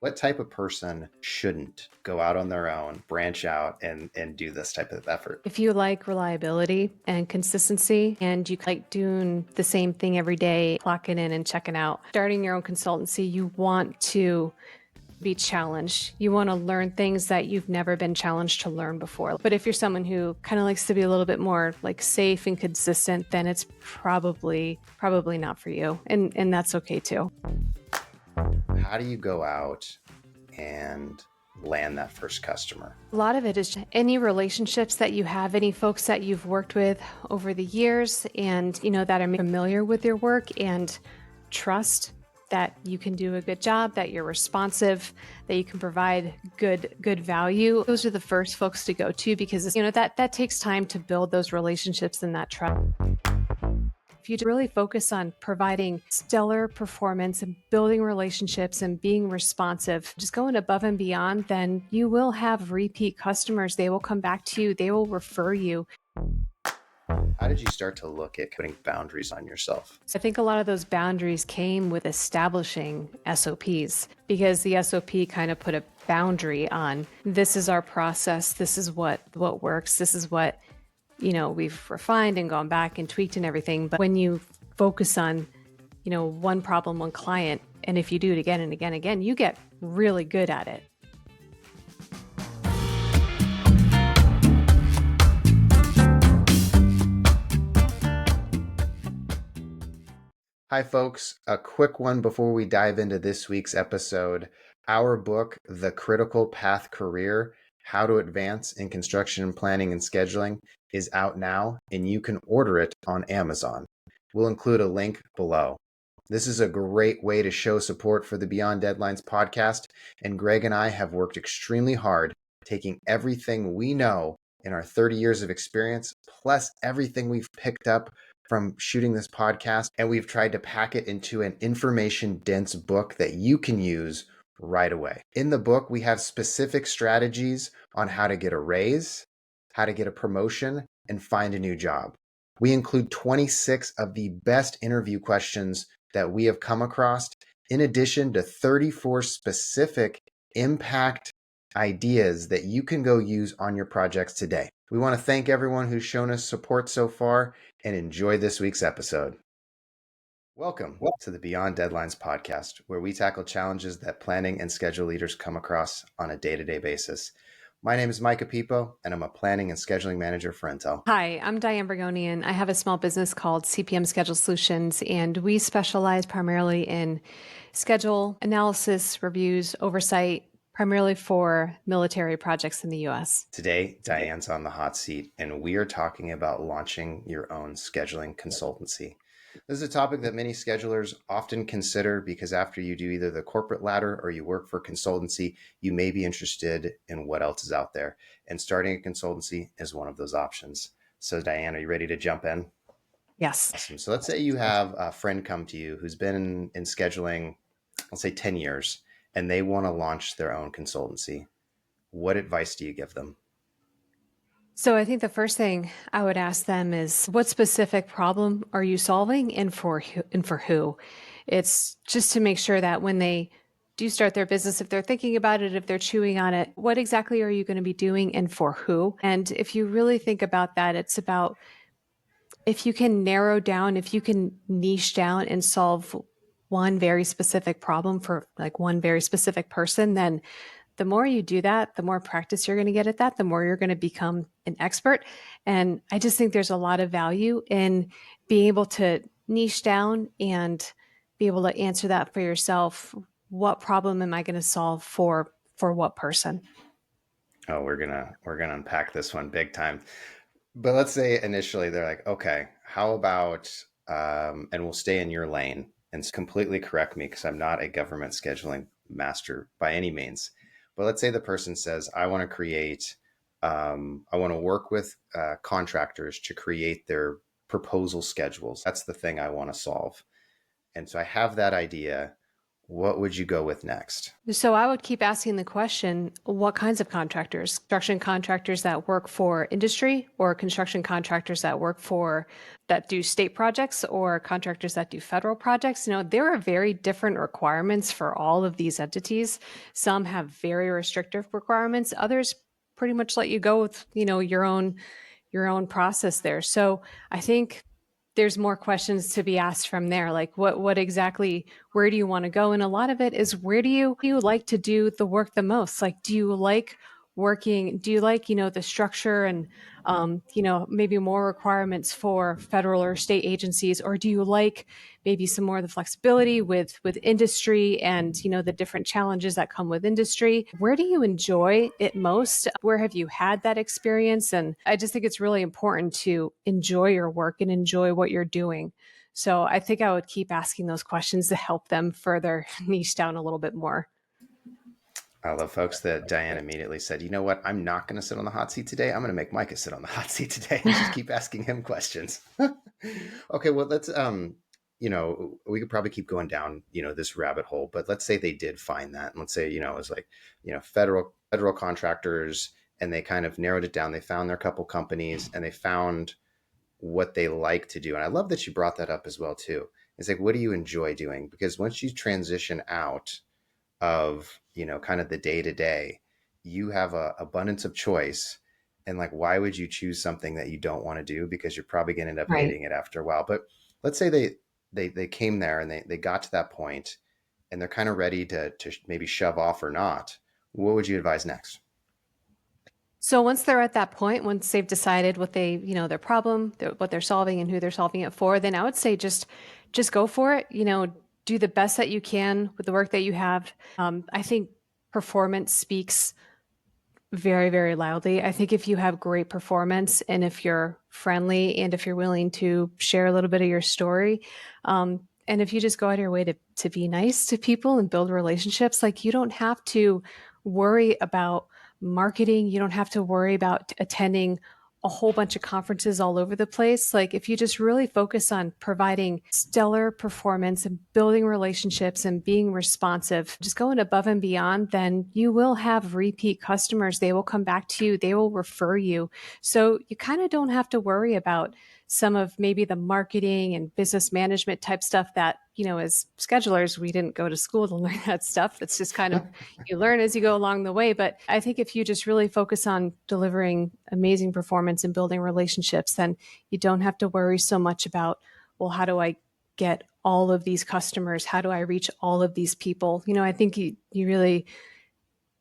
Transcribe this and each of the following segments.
What type of person shouldn't go out on their own, branch out, and do this type of effort? If you like reliability and consistency and you like doing the same thing every day, clocking in and checking out, starting your own consultancy, you want to be challenged. You want to learn things that you've never been challenged to learn before. But if you're someone who kind of likes to be a little bit more like safe and consistent, then it's probably not for you. And that's okay too. How do you go out and land that first customer? A lot of it is any relationships that you have, any folks that you've worked with over the years and, that are familiar with your work and trust that you can do a good job, that you're responsive, that you can provide good value. Those are the first folks to go to because, that takes time to build those relationships and that trust. If you really focus on providing stellar performance and building relationships and being responsive, just going above and beyond, then you will have repeat customers. They will come back to you. They will refer you. How did you start to look at putting boundaries on yourself? I think a lot of those boundaries came with establishing SOPs because the SOP kind of put a boundary on this is our process. This is what works. This is what we've refined and gone back and tweaked and everything. But when you focus on, one problem, one client, and if you do it again and again and again, you get really good at it. Hi, folks. A quick one before we dive into this week's episode. Our book, The Critical Path Career, How to Advance in Construction Planning and Scheduling, is out now, and you can order it on Amazon. We'll include a link below. This is a great way to show support for the Beyond Deadlines podcast, and Greg and I have worked extremely hard taking everything we know in our 30 years of experience, plus everything we've picked up from shooting this podcast, and we've tried to pack it into an information-dense book that you can use right away. In the book, we have specific strategies on how to get a raise, how to get a promotion, and find a new job. We include 26 of the best interview questions that we have come across, in addition to 34 specific impact ideas that you can go use on your projects today. We want to thank everyone who's shown us support so far and enjoy this week's episode. Welcome to the Beyond Deadlines podcast, where we tackle challenges that planning and schedule leaders come across on a day-to-day basis. My name is Micah Piippo, and I'm a planning and scheduling manager for Intel. Hi, I'm Diane Bragoni, and I have a small business called CPM Schedule Solutions, and we specialize primarily in schedule analysis, reviews, oversight, primarily for military projects in the U.S. Today, Diane's on the hot seat, and we are talking about launching your own scheduling consultancy. This is a topic that many schedulers often consider because after you do either the corporate ladder or you work for consultancy, you may be interested in what else is out there. And starting a consultancy is one of those options. So Diane, are you ready to jump in? Yes. Awesome. So let's say you have a friend come to you who's been in scheduling, let's say 10 years, and they want to launch their own consultancy. What advice do you give them? So I think the first thing I would ask them is, what specific problem are you solving and for who? It's just to make sure that when they do start their business, if they're thinking about it, if they're chewing on it, what exactly are you going to be doing and for who? And if you really think about that, it's about if you can narrow down, if you can niche down and solve one very specific problem for like one very specific person, then the more you do that, the more practice you're going to get at that, the more you're going to become an expert. And I just think there's a lot of value in being able to niche down and be able to answer that for yourself. What problem am I going to solve for what person? Oh, we're gonna unpack this one big time. But let's say initially they're like, okay, how about, and we'll stay in your lane and completely correct me because I'm not a government scheduling master by any means. But let's say the person says, I want to work with contractors to create their proposal schedules. That's the thing I want to solve. And so I have that idea. what would you go with next? So I would keep asking the question, what kinds of contractors? Construction contractors that work for industry, or construction contractors that work for that do state projects, or contractors that do federal projects? There are very different requirements for all of these entities. Some have very restrictive requirements, others pretty much let you go with, your own process there. So I think there's more questions to be asked from there. Like what exactly, where do you want to go? And a lot of it is, where do you like to do the work the most? Like, do you like working, do you like, the structure and maybe more requirements for federal or state agencies, or do you like maybe some more of the flexibility with industry and the different challenges that come with industry? Where do you enjoy it most? Where have you had that experience? And I just think it's really important to enjoy your work and enjoy what you're doing. So I think I would keep asking those questions to help them further niche down a little bit more. I love folks that Diane immediately said, you know what? I'm not going to sit on the hot seat today. I'm going to make Micah sit on the hot seat today and just keep asking him questions. Okay, well, let's, we could probably keep going down, this rabbit hole, but let's say they did find that. And let's say, it was like, federal contractors, and they kind of narrowed it down. They found their couple companies and they found what they like to do. And I love that you brought that up as well, too. It's like, what do you enjoy doing? Because once you transition out of kind of the day to day, you have a abundance of choice, and like, why would you choose something that you don't want to do? Because you're probably going to end up Right. hating it after a while. But let's say they came there and they got to that point and they're kind of ready to maybe shove off or not. What would you advise next? So once they're at that point, once they've decided what their problem, what they're solving and who they're solving it for, then I would say just go for it. Do the best that you can with the work that you have. I think performance speaks very, very loudly. I think if you have great performance and if you're friendly and if you're willing to share a little bit of your story, and if you just go out of your way to be nice to people and build relationships, like, you don't have to worry about marketing. You don't have to worry about attending a whole bunch of conferences all over the place. Like, if you just really focus on providing stellar performance and building relationships and being responsive, just going above and beyond, then you will have repeat customers. They will come back to you, they will refer you. So you kind of don't have to worry about some of maybe the marketing and business management type stuff that, as schedulers, we didn't go to school to learn that stuff. It's just kind of, you learn as you go along the way. But I think if you just really focus on delivering amazing performance and building relationships, then you don't have to worry so much about, well, how do I get all of these customers? How do I reach all of these people? I think you really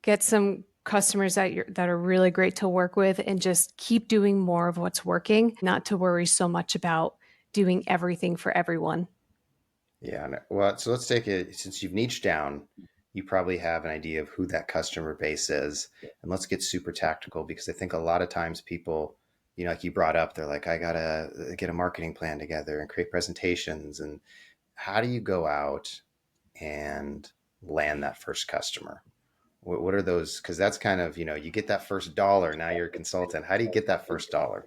get some customers that are really great to work with, and just keep doing more of what's working, not to worry so much about doing everything for everyone. Yeah. Well, so let's take it, since you've niched down, you probably have an idea of who that customer base is. And let's get super tactical, because I think a lot of times people, like you brought up, they're like, I got to get a marketing plan together and create presentations. And how do you go out and land that first customer? What are those? Because that's kind of, you get that first dollar. Now you're a consultant. How do you get that first dollar?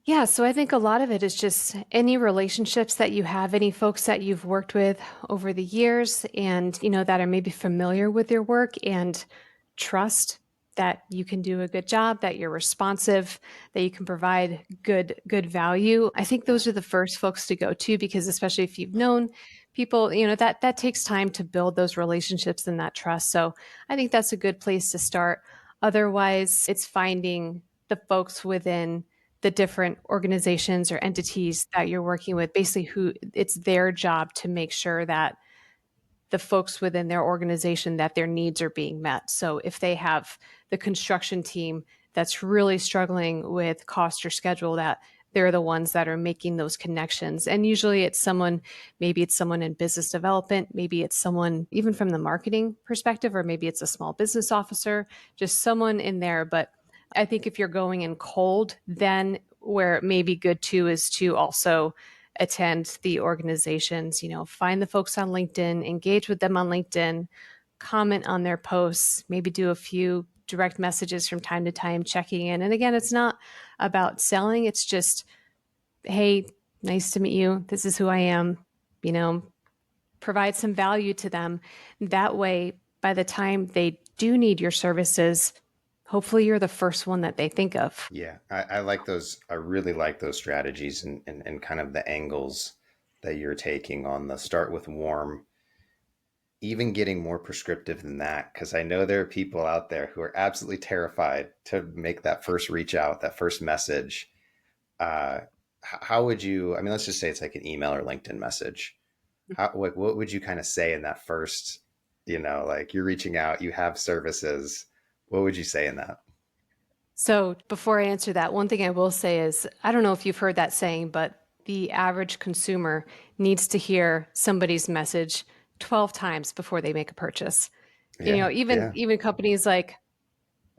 Yeah, so I think a lot of it is just any relationships that you have, any folks that you've worked with over the years and, that are maybe familiar with your work and trust that you can do a good job, that you're responsive, that you can provide good value. I think those are the first folks to go to, because especially if you've known people, that takes time to build those relationships and that trust. So I think that's a good place to start. Otherwise, it's finding the folks within the different organizations or entities that you're working with, basically who it's their job to make sure that the folks within their organization, that their needs are being met. So if they have the construction team that's really struggling with cost or schedule, that they're the ones that are making those connections. And usually it's someone, maybe it's someone in business development, maybe it's someone even from the marketing perspective, or maybe it's a small business officer, just someone in there. But I think if you're going in cold, then where it may be good too is to also attend the organizations, find the folks on LinkedIn, engage with them on LinkedIn, comment on their posts, maybe do a few direct messages from time to time, checking in. And again, it's not about selling, it's just, hey, nice to meet you. This is who I am, you know, provide some value to them. That way, by the time they do need your services, hopefully you're the first one that they think of. Yeah, I like those. I really like those strategies and kind of the angles that you're taking on the start with warm, even getting more prescriptive than that. Because I know there are people out there who are absolutely terrified to make that first reach out, that first message. Uh, how would you, I mean, let's just say it's like an email or LinkedIn message. What would you kind of say in that first, like you're reaching out, you have services. What would you say in that? So before I answer that, one thing I will say is I don't know if you've heard that saying, but the average consumer needs to hear somebody's message 12 times before they make a purchase. Yeah, Even yeah. companies like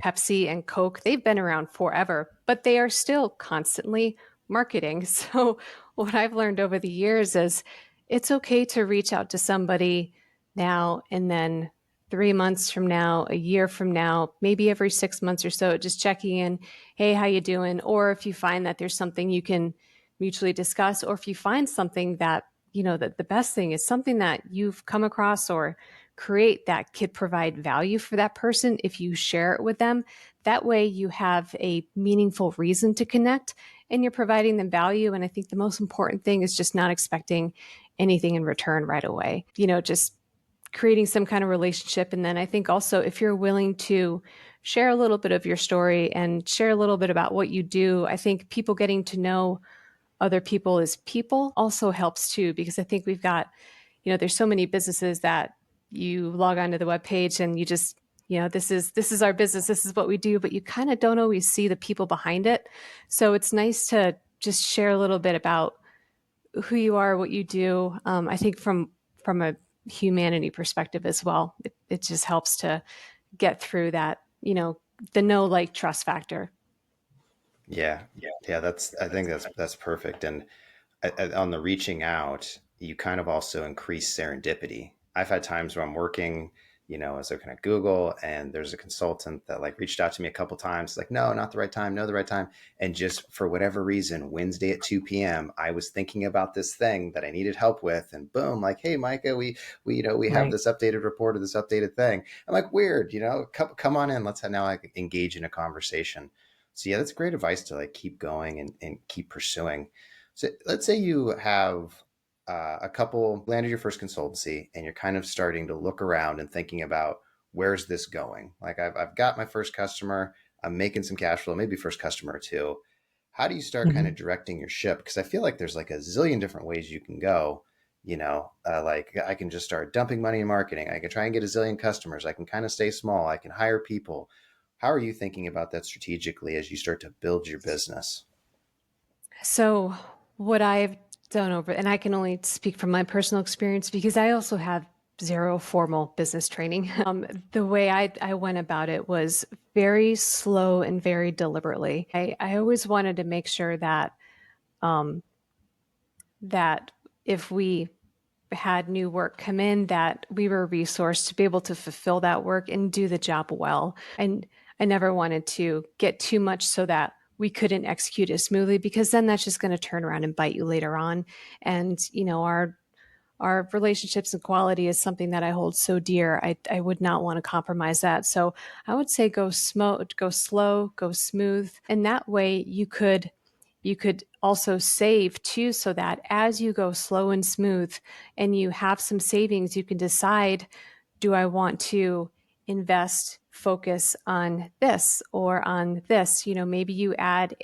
Pepsi and Coke, they've been around forever, but they are still constantly marketing. So, what I've learned over the years is it's okay to reach out to somebody now and then 3 months from now, a year from now, maybe every 6 months or so, just checking in. Hey, how you doing? Or if you find that there's something you can mutually discuss, or if you find something that, that the best thing is something that you've come across or create that could provide value for that person if you share it with them. That way you have a meaningful reason to connect and you're providing them value. And I think the most important thing is just not expecting anything in return right away. Just creating some kind of relationship. And then I think also if you're willing to share a little bit of your story and share a little bit about what you do, I think people getting to know other people as people also helps too, because I think we've got, there's so many businesses that you log onto the webpage and you just, this is our business, this is what we do, but you kind of don't always see the people behind it. So it's nice to just share a little bit about who you are, what you do. I think from a humanity perspective as well, it just helps to get through that, the no like trust factor. Yeah. Yeah, I think that's perfect. And on the reaching out, you kind of also increase serendipity. I've had times where I'm working, as looking at Google, and there's a consultant that like reached out to me a couple times, like, no, not the right time, no, the right time. And just for whatever reason, Wednesday at 2 p.m., I was thinking about this thing that I needed help with, and boom, like, hey, Micah, we have Right. this updated report or this updated thing. I'm like, weird, come on in, let's now like engage in a conversation. So yeah, that's great advice to like keep going and keep pursuing. So let's say you have a couple landed your first consultancy and you're kind of starting to look around and thinking about where's this going? Like I've got my first customer, I'm making some cash flow, maybe first customer or two. How do you start kind of Mhm. directing your ship? Because I feel like there's like a zillion different ways you can go. Like I can just start dumping money in marketing. I can try and get a zillion customers. I can kind of stay small. I can hire people. How are you thinking about that strategically as you start to build your business? So, what I've done over, and I can only speak from my personal experience because I also have zero formal business training. The way I went about it was very slow and very deliberately. I always wanted to make sure um, that if we had new work come in, that we were resourced to be able to fulfill that work and do the job well. And I never wanted to get too much so that we couldn't execute it smoothly because then that's just going to turn around and bite you later on. And our relationships and quality is something that I hold so dear. I would not want to compromise that. So I would say go slow, go smooth. And that way you could also save too, so that as you go slow and smooth and you have some savings, you can decide, do I want to invest, focus on this or on this? Maybe you add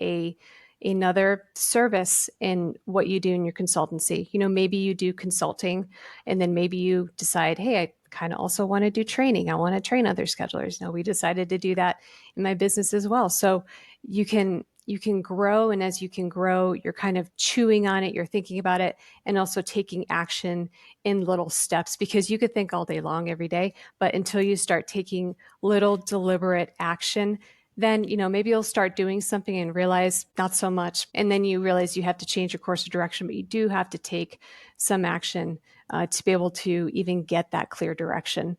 another service in what you do in your consultancy. Maybe you do consulting and then maybe you decide, hey, I kind of also want to do training. I want to train other schedulers. We decided to do that in my business as well. So you can grow, and as you can grow, you're kind of chewing on it, you're thinking about it, and also taking action in little steps, because you could think all day long every day, but until you start taking little deliberate action, then maybe you'll start doing something and realize not so much, and then you realize you have to change your course of direction, but you do have to take some action to be able to even get that clear direction.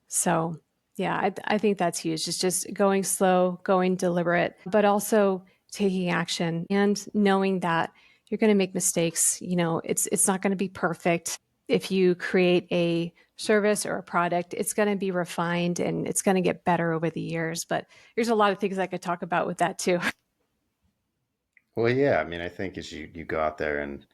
So yeah, I think that's huge. It's just going slow, going deliberate, but also taking action and knowing that you're going to make mistakes. It's not going to be perfect. if you create a service or a product, it's going to be refined and it's going to get better over the years. But there's a lot of things I could talk about with that too. Well, yeah, I mean, I think as you go out there and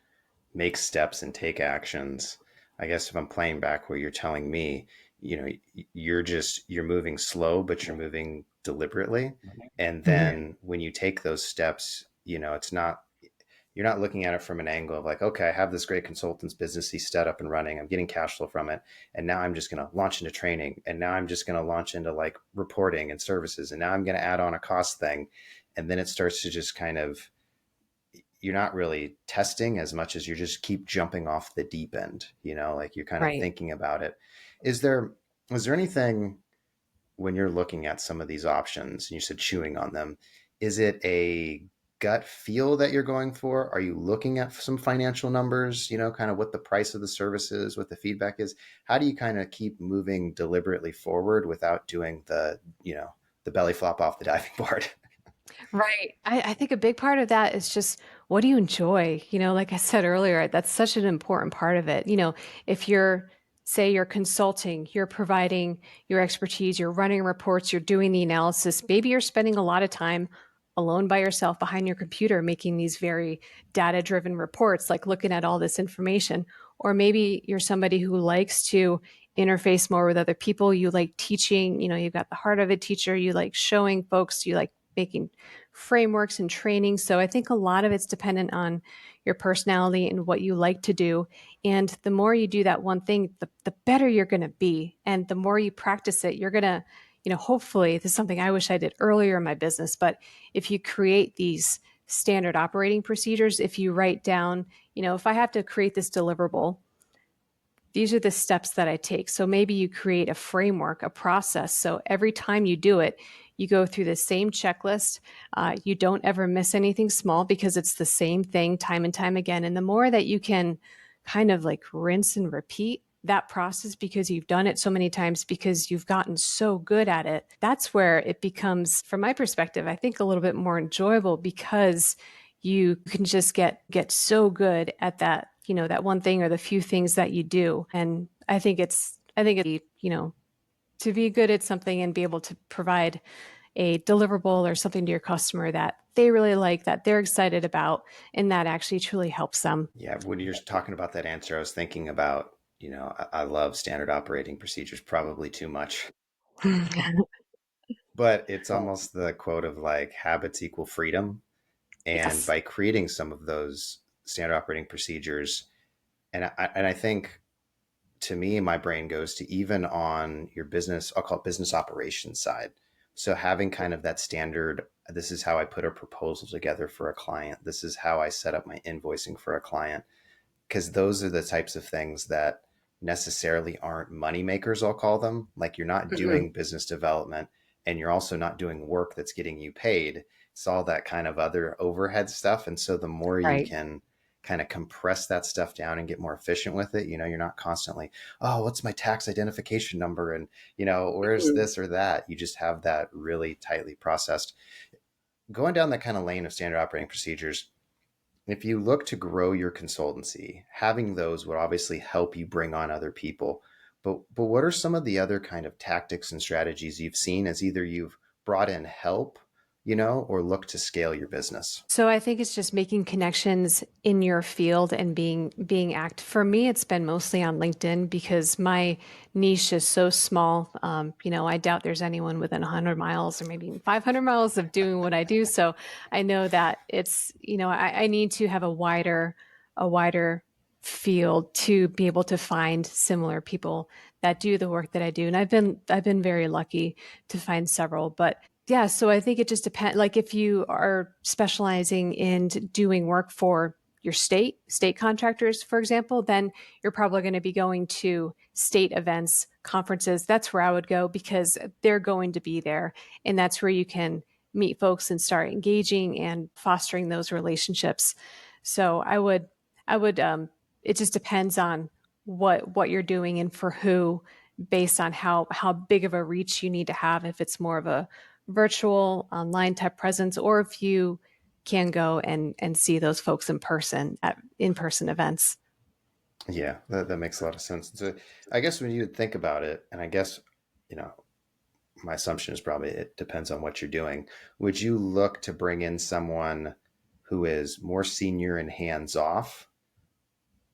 make steps and take actions, I guess if I'm playing back where you're telling me, you're moving slow, but you're moving deliberately. And Mhm. then when you take those steps, it's not you're not looking at it from an angle of like, okay, I have this great consultants business he's set up and running. I'm getting cash flow from it. And now I'm just going to launch into training. And now I'm just going to launch into like reporting and services. And now I'm going to add on a cost thing. And then it starts to just kind of, you're not really testing as much as you just keep jumping off the deep end, like you're kind of Right. thinking about it. Is there, is there anything when you're looking at some of these options and you said chewing on them, is it a gut feel that you're going for? Are you looking at some financial numbers, kind of what the price of the service is, what the feedback is? How do you kind of keep moving deliberately forward without doing the belly flop off the diving board? Right. I think a big part of that is just what do you enjoy? Like I said earlier, that's such an important part of it. If you're, say, you're consulting, you're providing your expertise, you're running reports, you're doing the analysis, maybe you're spending a lot of time alone by yourself behind your computer making these very data driven reports, like looking at all this information. Or maybe you're somebody who likes to interface more with other people. You like teaching, you've got the heart of a teacher, you like showing folks, you like making frameworks and training. So I think a lot of it's dependent on your personality and what you like to do. And the more you do that one thing, the better you're going to be. And the more you practice it, you're going to, hopefully, this is something I wish I did earlier in my business, but if you create these standard operating procedures, if you write down, if I have to create this deliverable, these are the steps that I take. So maybe you create a framework, a process. So every time you do it, you go through the same checklist. You don't ever miss anything small because it's the same thing time and time again. And the more that you can kind of like rinse and repeat that process because you've done it so many times, because you've gotten so good at it, that's where it becomes, from my perspective, I think a little bit more enjoyable because you can just get so good at that, that one thing or the few things that you do. And I think it's to be good at something and be able to provide a deliverable or something to your customer that they really like, that they're excited about, and that actually truly helps them. Yeah, when you're talking about that answer, I was thinking about, I love standard operating procedures probably too much, but it's almost the quote of like habits equal freedom. And Yes. by creating some of those standard operating procedures, and I think to me, my brain goes to even on your business, I'll call it business operations side. So having kind of that standard, this is how I put a proposal together for a client. This is how I set up my invoicing for a client, because those are the types of things that necessarily aren't money makers, I'll call them. Like you're not Mhm. doing business development and you're also not doing work that's getting you paid. It's all that kind of other overhead stuff. And so the more you Right. can kind of compress that stuff down and get more efficient with it, you're not constantly, oh, what's my tax identification number? And, where's Mhm. this or that? You just have that really tightly processed. Going down that kind of lane of standard operating procedures, if you look to grow your consultancy, having those would obviously help you bring on other people. But what are some of the other kind of tactics and strategies you've seen as either you've brought in help, or look to scale your business? So I think it's just making connections in your field and being act. For me, it's been mostly on LinkedIn because my niche is so small. I doubt there's anyone within 100 miles or maybe 500 miles of doing what I do. So I know that it's, I need to have a wider field to be able to find similar people that do the work that I do. And I've been very lucky to find several, but yeah, so I think it just depends. Like if you are specializing in doing work for your state contractors, for example, then you're probably going to be going to state events, conferences. That's where I would go because they're going to be there. And that's where you can meet folks and start engaging and fostering those relationships. So it just depends on what you're doing and for who, based on how big of a reach you need to have. If it's more of a virtual online type presence, or if you can go and see those folks in person at in-person events. Yeah, that makes a lot of sense. So I guess when you would think about it, and I guess, you know, my assumption is probably it depends on what you're doing. Would you look to bring in someone who is more senior and hands off,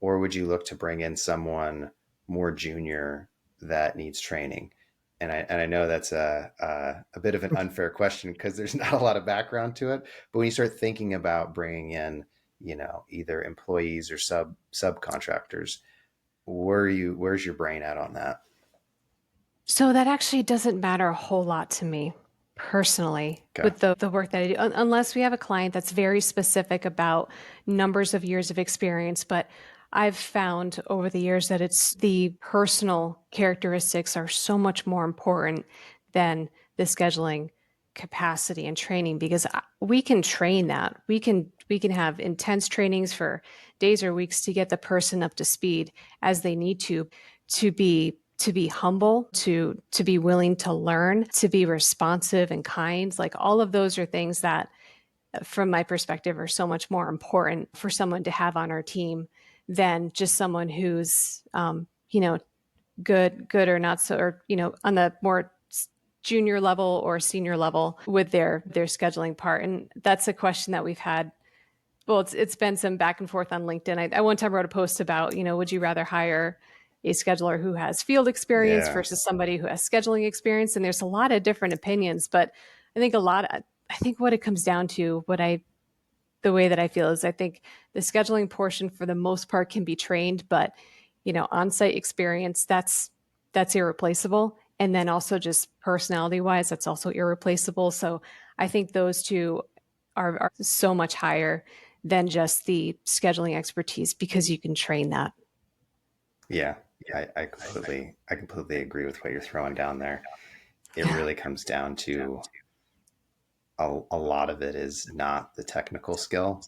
or would you look to bring in someone more junior that needs training? And I know that's a bit of an unfair question because there's not a lot of background to it. But when you start thinking about bringing in, either employees or subcontractors, where's your brain at on that? So that actually doesn't matter a whole lot to me personally Okay. with the work that I do, unless we have a client that's very specific about numbers of years of experience. But I've found over the years that it's the personal characteristics are so much more important than the scheduling capacity and training because we can train that. We can have intense trainings for days or weeks to get the person up to speed as they need to be humble, to be willing to learn, to be responsive and kind. Like all of those are things that from my perspective are so much more important for someone to have on our team than just someone who's good or not so, or on the more junior level or senior level with their scheduling part. And that's a question that we've had. Well, it's been some back and forth on LinkedIn. I one time wrote a post about, would you rather hire a scheduler who has field experience Yeah. versus somebody who has scheduling experience? And there's a lot of different opinions, but I think what it comes down to, the way that I feel is I think the scheduling portion for the most part can be trained, but on-site experience, that's irreplaceable. And then also just personality wise, that's also irreplaceable. So I think those two are so much higher than just the scheduling expertise because you can train that. Yeah. I completely agree with what you're throwing down there. It Yeah. really comes down to a lot of it is not the technical skill,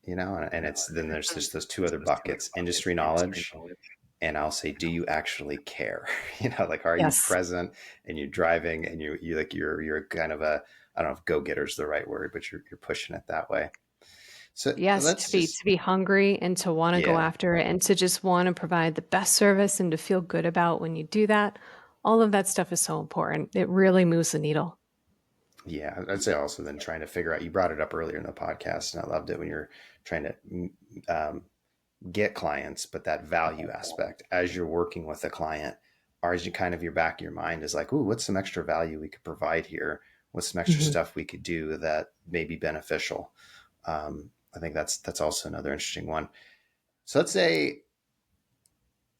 and it's then there's just those two other buckets: industry knowledge, and I'll say, do you actually care? Like, are you Yes. present and you're driving and you like you're kind of a, I don't know if go getter is the right word, but you're pushing it that way. So Yes, to let's be just, to be hungry and to want to go yeah, after it and to just want to provide the best service and to feel good about when you do that. All of that stuff is so important. It really moves the needle. yeah. I'd say also then trying to figure out. You brought it up earlier in the podcast, and I loved it when you're trying to um, get clients, but that value aspect as you're working with a client, or as you kind of your back of your mind is like, ooh, what's some extra value we could provide here? What's some extra Mhm. stuff we could do that may be beneficial? I think that's also another interesting one. So let's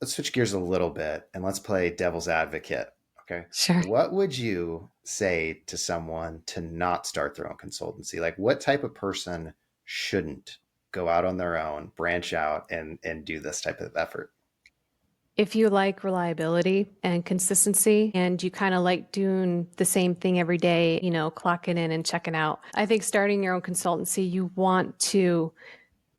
switch gears a little bit and let's play devil's advocate. Okay. Sure. What would you say to someone to not start their own consultancy? Like, what type of person shouldn't go out on their own, branch out and do this type of effort? If you like reliability and consistency and you kind of like doing the same thing every day, clocking in and checking out, I think starting your own consultancy, you want to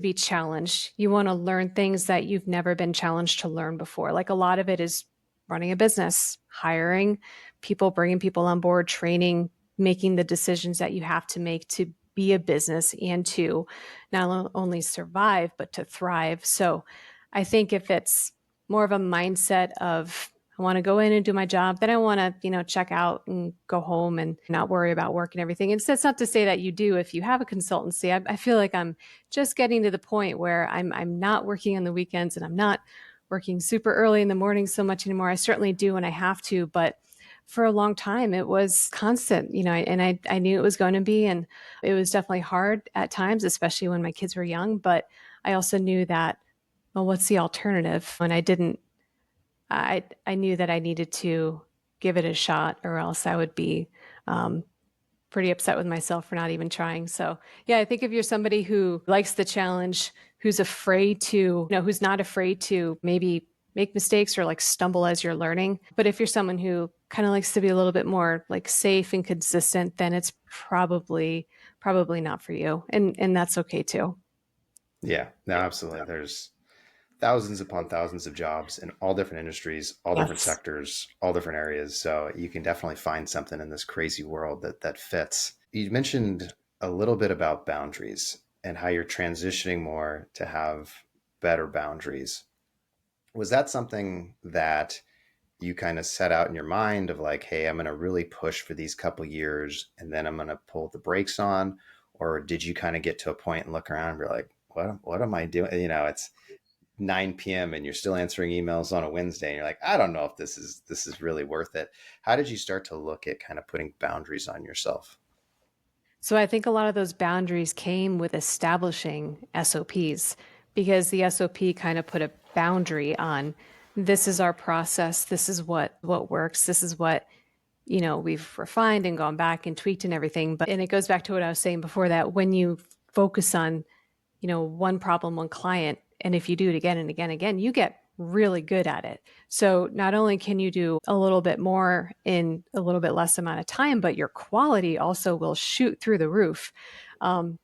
be challenged. You want to learn things that you've never been challenged to learn before. Like a lot of it is running a business, hiring people, bringing people on board, training, making the decisions that you have to make to be a business and to not only survive, but to thrive. So I think if it's more of a mindset of, I want to go in and do my job. Then I want to, check out and go home and not worry about work and everything. And that's not to say that you do if you have a consultancy. I feel like I'm just getting to the point where I'm not working on the weekends and I'm not working super early in the morning so much anymore. I certainly do when I have to, but for a long time it was constant, and I knew it was going to be, and it was definitely hard at times, especially when my kids were young. But I also knew that, well, what's the alternative? And I knew that I needed to give it a shot, or else I would be um, pretty upset with myself for not even trying. So, yeah, I think if you're somebody who likes the challenge, who's afraid to, who's not afraid to maybe make mistakes or like stumble as you're learning. But if you're someone who kind of likes to be a little bit more like safe and consistent, then it's probably not for you. And that's okay too. Yeah, no, absolutely. There's thousands upon thousands of jobs in all different industries, all different Yes. sectors, all different areas. So you can definitely find something in this crazy world that fits. You mentioned a little bit about boundaries and how you're transitioning more to have better boundaries. Was that something that you kind of set out in your mind of like, hey, I'm going to really push for these couple years and then I'm going to pull the brakes on? Or did you kind of get to a point and look around and be like, what am I doing? It's 9 p.m. and you're still answering emails on a Wednesday and you're like, I don't know if this is really worth it. How did you start to look at kind of putting boundaries on yourself? So I think a lot of those boundaries came with establishing SOPs because the SOP kind of put a boundary on this is our process, this is what works, this is what we've refined and gone back and tweaked and everything. But and it goes back to what I was saying before that when you focus on one problem, one client. And if you do it again and again and again, you get really good at it. So not only can you do a little bit more in a little bit less amount of time, but your quality also will shoot through the roof.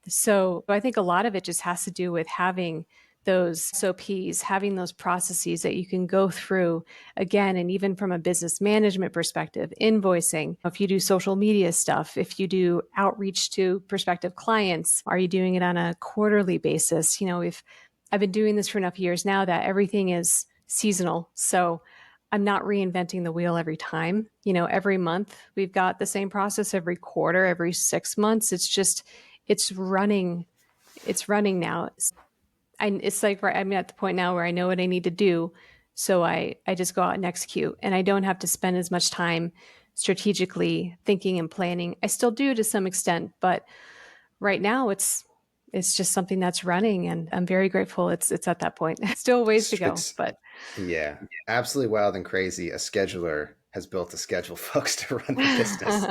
So I think a lot of it just has to do with having those SOPs, having those processes that you can go through again. And even from a business management perspective, invoicing, if you do social media stuff, if you do outreach to prospective clients, are you doing it on a quarterly basis? If I've been doing this for enough years now that everything is seasonal. So I'm not reinventing the wheel every time. Every month we've got the same process, every quarter, every 6 months. It's running, it's running now. It's like I'm at the point now where I know what I need to do. So I just go out and execute and I don't have to spend as much time strategically thinking and planning. I still do to some extent, but right now it's just something that's running and I'm very grateful it's at that point. Still ways to go, It's but Yeah, absolutely wild and crazy. A scheduler has built a schedule, folks, to run the business.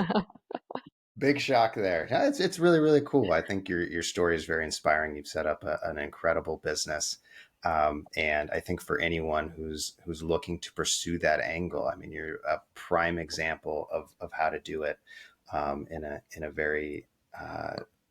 Big shock there. Yeah, it's really really cool. I think your story is very inspiring. You've set up an incredible business, and I think for anyone who's looking to pursue that angle, I mean, you're a prime example of how to do it in a very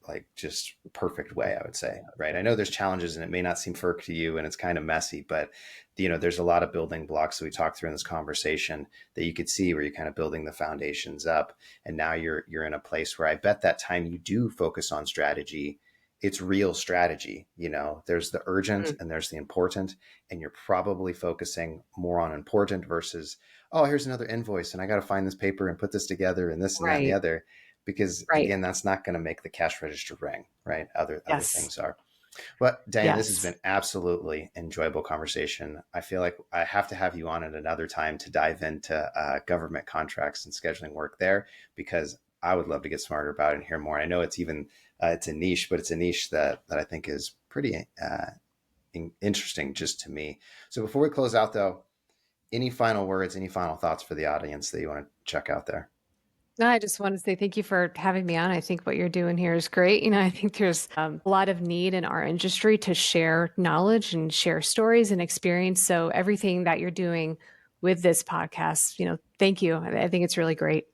like just perfect way. I would say, right? I know there's challenges, and it may not seem fair to you, and it's kind of messy, but there's a lot of building blocks that we talked through in this conversation that you could see where you're kind of building the foundations up, and now you're in a place where I bet that time you do focus on strategy, it's real strategy. There's the urgent and there's the important, and you're probably focusing more on important versus, oh, here's another invoice and I got to find this paper and put this together and this and that and the right, other, because right. again, that's not going to make the cash register ring, right? Other Yes. things are. Well, Diane, this has Yes. been absolutely enjoyable conversation. I feel like I have to have you on at another time to dive into government contracts and scheduling work there, because I would love to get smarter about it and hear more. I know it's even it's a niche, but it's a niche that I think is pretty interesting just to me. So before we close out, though, any final words, any final thoughts for the audience that you want to check out there? No, I just want to say thank you for having me on. I think what you're doing here is great. I think there's a lot of need in our industry to share knowledge and share stories and experience. So everything that you're doing with this podcast, thank you. I think it's really great.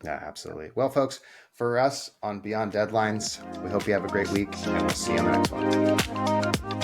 Yeah, absolutely. Well, folks, for us on Beyond Deadlines, we hope you have a great week and we'll see you on the next one.